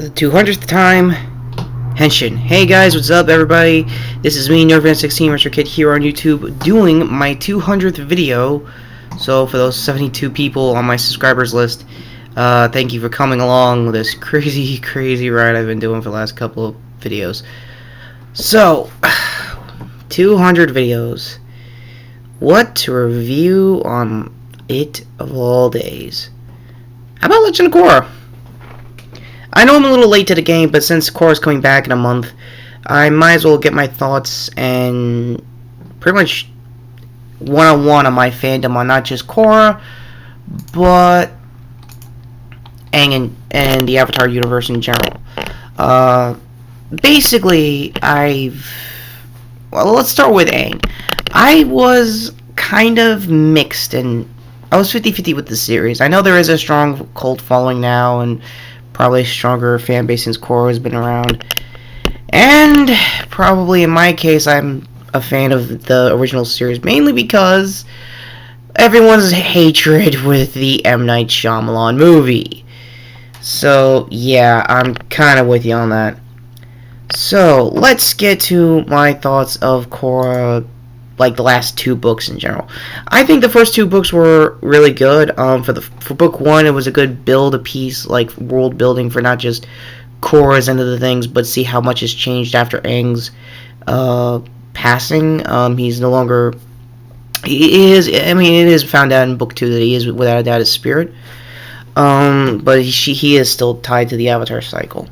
For the 200th time, Henshin. Hey guys, what's up everybody? This is me, Nerfan16 Retro Kid here on YouTube doing my 200th video. So for those 72 people on my subscribers list, thank you for coming along with this crazy ride I've been doing for the last couple of videos. So, 200 videos. What to review on it of all days? How about Legend of Korra? I know I'm a little late to the game, but since Korra's coming back in a month, I might as well get my thoughts and pretty much one-on-one on my fandom on not just Korra, but Aang and the Avatar universe in general. Basically, let's start with Aang. I was kind of mixed, and I was 50-50 with the series. I know there is a strong cult following now, and probably a stronger fan base since Korra has been around. And probably in my case, I'm a fan of the original series, mainly because everyone's hatred with the M. Night Shyamalan movie. So, yeah, I'm kind of with you on that. So, let's get to my thoughts of Korra, like the last two books in general. I think the first two books were really good. For book one, it was a good build a piece, like world building for not just Korra's end of the things, but see how much has changed after Aang's passing. He's no longer. He is. I mean, it is found out in book two that he is without a doubt a spirit. But he is still tied to the Avatar cycle.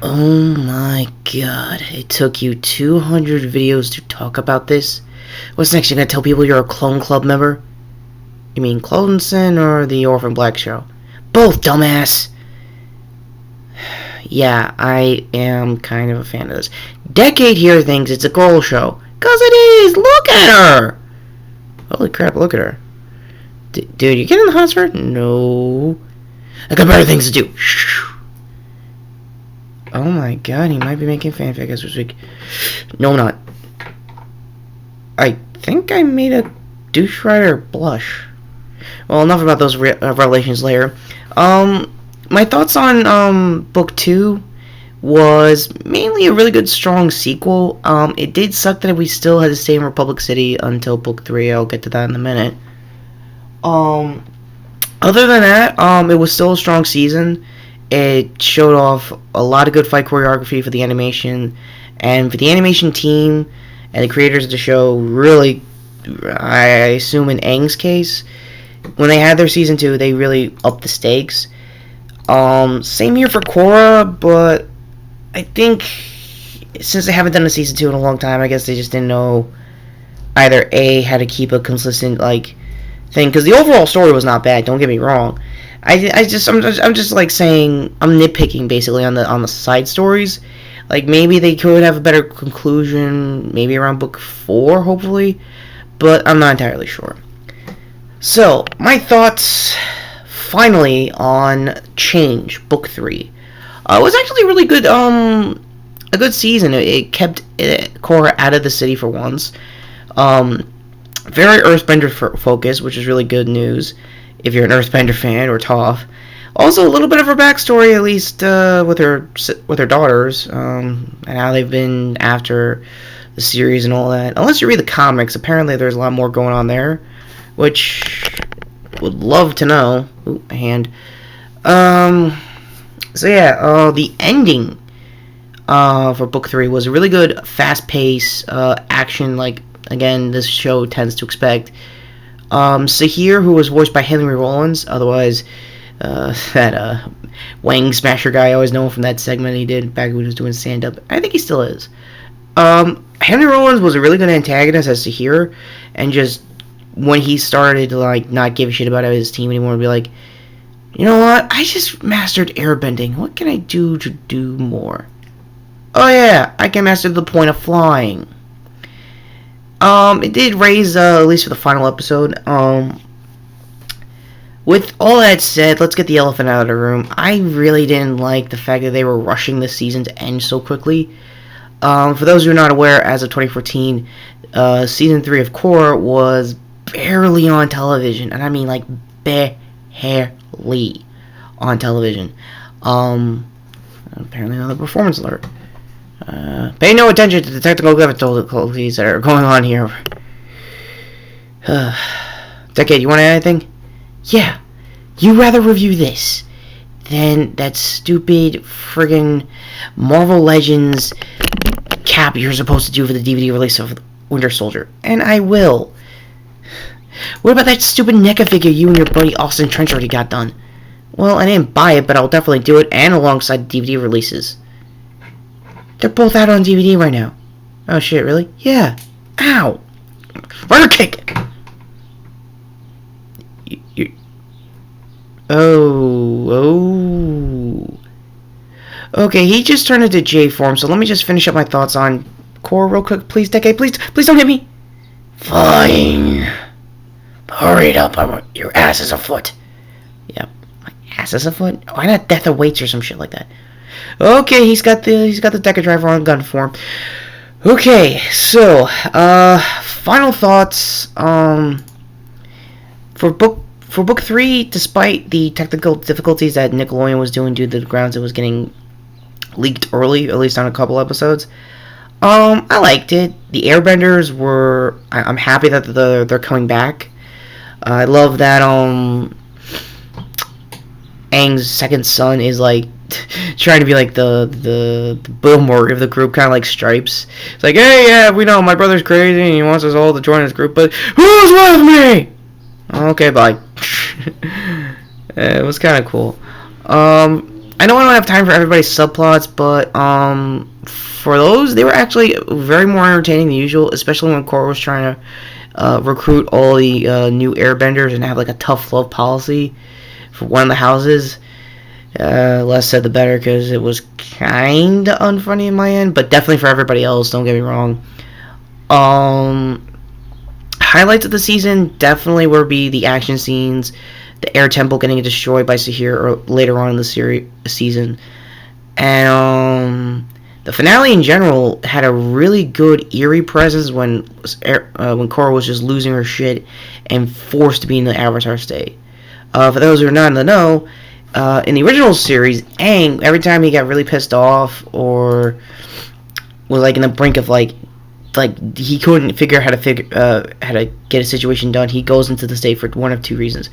Oh my god, it took you 200 videos to talk about this? What's next, you're gonna tell people you're a Clone Club member? You mean Clodenson or the Orphan Black show? Both, dumbass! Yeah, I am kind of a fan of this. Decade here thinks it's a girl show. 'Cause it is! Look at her! Holy crap, look at her. Dude, you getting the hots for her? No. I got better things to do. Shh. Oh my god, he might be making fanfic as we speak. No, I'm not. I think I made a douche rider blush. Well, enough about those revelations later. My thoughts on book two was mainly a really good, strong sequel. It did suck that we still had to stay in Republic City until book three. I'll get to that in a minute. Other than that, it was still a strong season. It showed off a lot of good fight choreography for the animation, and for the animation team and the creators of the show, really, I assume in Aang's case, when they had their season 2, they really upped the stakes. Same here for Korra, but I think since they haven't done a season 2 in a long time, I guess they just didn't know either A, how to keep a consistent, thing, because the overall story was not bad, don't get me wrong. I'm just like saying, I'm nitpicking basically on the side stories. Like, maybe they could have a better conclusion, maybe around book 4, hopefully, but I'm not entirely sure. So, my thoughts, finally, on Change, book 3. It was actually really good, a good season. It kept Korra out of the city for once. Very Earthbender focus, which is really good news if you're an Earthbender fan or Toph. Also, a little bit of her backstory, at least with her daughters, and how they've been after the series and all that. Unless you read the comics, apparently there's a lot more going on there, which would love to know. Ooh, a hand. So yeah, the ending for book 3 was a really good, fast-paced action, like, again, this show tends to expect. Sahir, who was voiced by Henry Rollins, otherwise that Wang Smasher guy, I always know him from that segment he did back when he was doing stand-up. I think he still is. Henry Rollins was a really good antagonist as Sahir, and just when he started to not give a shit about his team anymore, and be like, you know what, I just mastered airbending, what can I do to do more? Oh yeah, I can master the point of flying. It did raise, at least for the final episode. With all that said, let's get the elephant out of the room. I really didn't like the fact that they were rushing the season to end so quickly. For those who are not aware, as of 2014, season 3 of Korra was barely on television, and I mean barely on television. Apparently another performance alert. Pay no attention to the technical difficulties that are going on here. Decade, you want to add anything? Yeah. You rather review this than that stupid friggin' Marvel Legends cap you're supposed to do for the DVD release of Winter Soldier. And I will. What about that stupid NECA figure you and your buddy Austin Trench already got done? Well, I didn't buy it, but I'll definitely do it, and alongside DVD releases. They're both out on DVD right now. Oh shit, really? Yeah. Ow! Runner kick! Oh. Okay, he just turned into J form, so let me just finish up my thoughts on Korra real quick. Please, Decade, please don't hit me! Fine. Hurry it up, your ass is afoot. Yep, my ass is afoot? Why not Death Awaits or some shit like that? Okay, he's got the Deca driver on gun form. Okay, so final thoughts. For book 3, despite the technical difficulties that Nickelodeon was doing due to the grounds it was getting leaked early, at least on a couple episodes, I liked it. The Airbenders were. I'm happy that they're coming back. I love that Aang's second son is like trying to be like the Bill Murray of the group, kind of like Stripes. It's like, hey, yeah, we know my brother's crazy and he wants us all to join his group, but who's with me? Okay, bye. It was kind of cool. I know I don't have time for everybody's subplots, but for those, they were actually very more entertaining than usual, especially when Korra was trying to recruit all the new airbenders and have like a tough love policy for one of the houses. Less said the better, because it was kind of unfunny in my end, but definitely for everybody else, don't get me wrong. Highlights of the season definitely would be the action scenes, the air temple getting destroyed by Sahir or later on in the season, and the finale in general had a really good eerie presence when Korra was just losing her shit and forced to be in the Avatar state. For those who are not in the know, in the original series, Aang, every time he got really pissed off or was like in the brink of like he couldn't figure out how to get a situation done, he goes into the state for one of two reasons.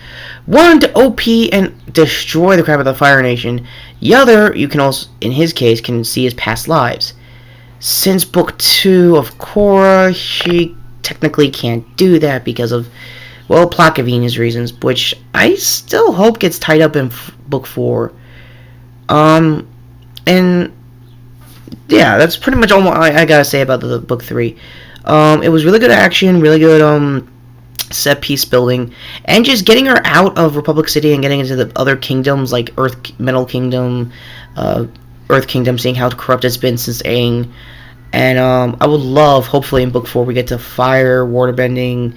One, to OP and destroy the crap of the Fire Nation. The other, you can also, in his case, can see his past lives. Since book 2 of Korra, she technically can't do that because of, well, plot convenience reasons, which I still hope gets tied up in book 4. And yeah, that's pretty much all I gotta say about the book 3. It was really good action, really good set piece building, and just getting her out of Republic City and getting into the other kingdoms like Metal Kingdom, Earth Kingdom, seeing how corrupt it's been since Aang. And I would love, hopefully in book 4 we get to fire, waterbending.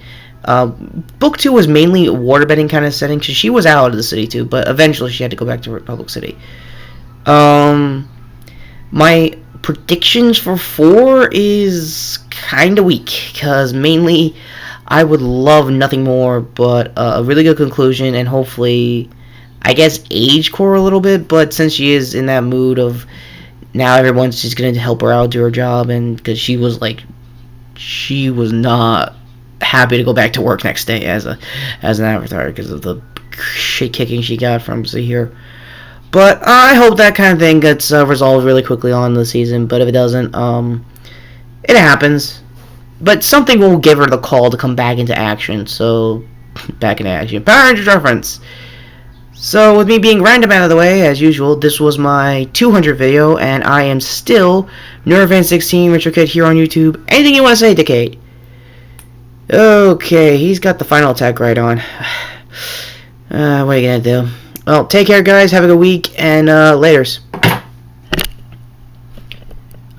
Book 2 was mainly a waterbending kind of setting, because she was out of the city too, but eventually she had to go back to Republic City. My predictions for 4 is kind of weak, because mainly I would love nothing more but a really good conclusion, and hopefully, I guess, age Korra a little bit, but since she is in that mood of now everyone's just going to help her out, do her job, and because she was not happy to go back to work next day as an avatar because of the shit kicking she got from Zahir. But I hope that kind of thing gets resolved really quickly on the season. But if it doesn't, it happens. But something will give her the call to come back into action. So, back into action. Power Rangers reference. So, with me being random out of the way, as usual, this was my 200th video. And I am still Nervan16 Retro Kid here on YouTube. Anything you want to say, Decade? Okay, he's got the final attack right on. What are you gonna do? Well, take care, guys. Have a good week, and laters.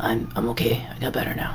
I'm okay. I got better now.